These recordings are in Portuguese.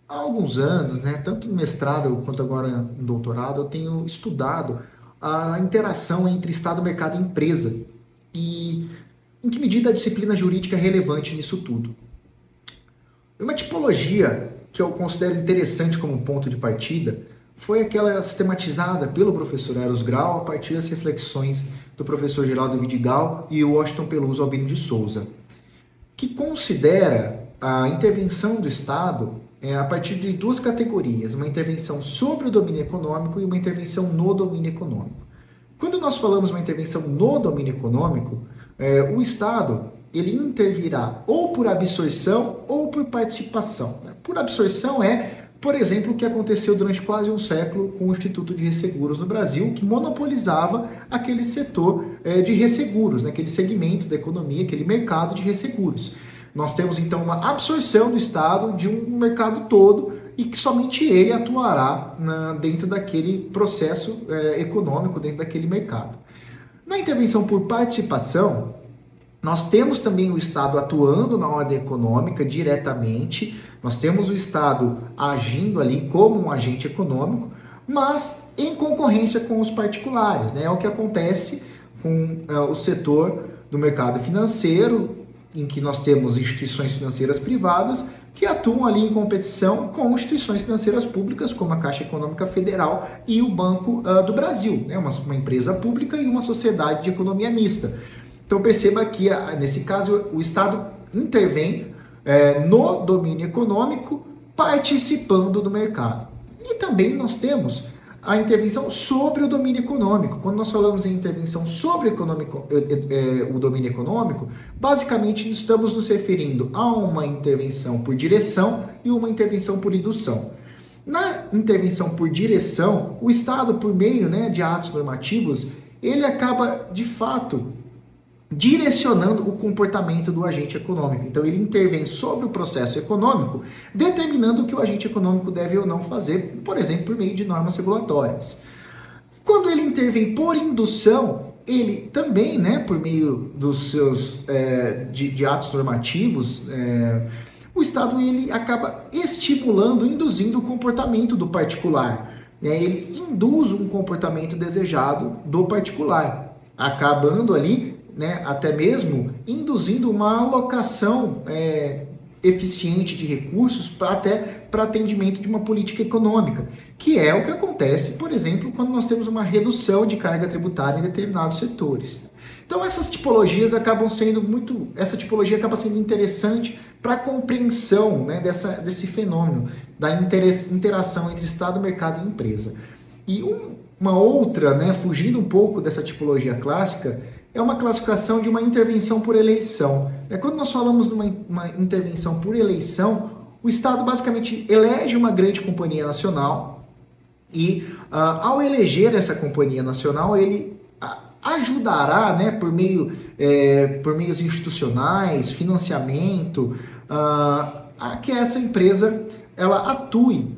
Há alguns anos, né, tanto no mestrado quanto agora no doutorado, eu tenho estudado a interação entre Estado, mercado e empresa e em que medida a disciplina jurídica é relevante nisso tudo. Uma tipologia que eu considero interessante como ponto de partida foi aquela sistematizada pelo professor Eros Grau a partir das reflexões do professor Geraldo Vidigal e o Washington Peluso Albino de Souza, que considera a intervenção do Estado a partir de duas categorias, uma intervenção sobre o domínio econômico e uma intervenção no domínio econômico. Quando nós falamos uma intervenção no domínio econômico, o Estado ele intervirá ou por absorção ou por participação. Por absorção por exemplo, o que aconteceu durante quase um século com o Instituto de Resseguros no Brasil, que monopolizava aquele setor de resseguros, aquele segmento da economia, aquele mercado de resseguros. Nós temos então uma absorção do Estado de um mercado todo e que somente ele atuará dentro daquele processo econômico, dentro daquele mercado. Na intervenção por participação, nós temos também o Estado atuando na ordem econômica diretamente, nós temos o Estado agindo ali como um agente econômico, mas em concorrência com os particulares, né? É o que acontece com o setor do mercado financeiro, em que nós temos instituições financeiras privadas que atuam ali em competição com instituições financeiras públicas, como a Caixa Econômica Federal e o Banco do Brasil, né? Uma empresa pública e uma sociedade de economia mista. Então perceba que, nesse caso, o Estado intervém no domínio econômico, participando do mercado. E também nós temos a intervenção sobre o domínio econômico. Quando nós falamos em intervenção sobre o domínio econômico, basicamente estamos nos referindo a uma intervenção por direção e uma intervenção por indução. Na intervenção por direção, o Estado, por meio de atos normativos, ele acaba, de fato, direcionando o comportamento do agente econômico. Então, ele intervém sobre o processo econômico, determinando o que o agente econômico deve ou não fazer, por exemplo, por meio de normas regulatórias. Quando ele intervém por indução, ele também, por meio dos seus de atos normativos, o Estado ele acaba estimulando, induzindo o comportamento do particular. Ele induz um comportamento desejado do particular, acabando ali até mesmo induzindo uma alocação eficiente de recursos até para atendimento de uma política econômica, que é o que acontece, por exemplo, quando nós temos uma redução de carga tributária em determinados setores. Então essas tipologias essa tipologia acaba sendo interessante para a compreensão desse fenômeno da interação entre Estado, mercado e empresa. E uma outra, fugindo um pouco dessa tipologia clássica, é uma classificação de uma intervenção por eleição. Quando nós falamos de uma intervenção por eleição, o Estado basicamente elege uma grande companhia nacional e, ao eleger essa companhia nacional, ele ajudará, por meios institucionais, financiamento, a que essa empresa ela atue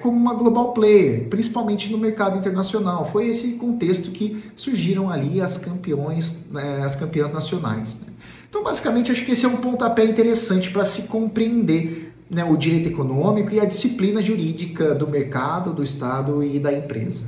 como uma global player, principalmente no mercado internacional. Foi esse contexto que surgiram ali as campeãs nacionais. Então, basicamente, acho que esse é um pontapé interessante para se compreender o direito econômico e a disciplina jurídica do mercado, do Estado e da empresa.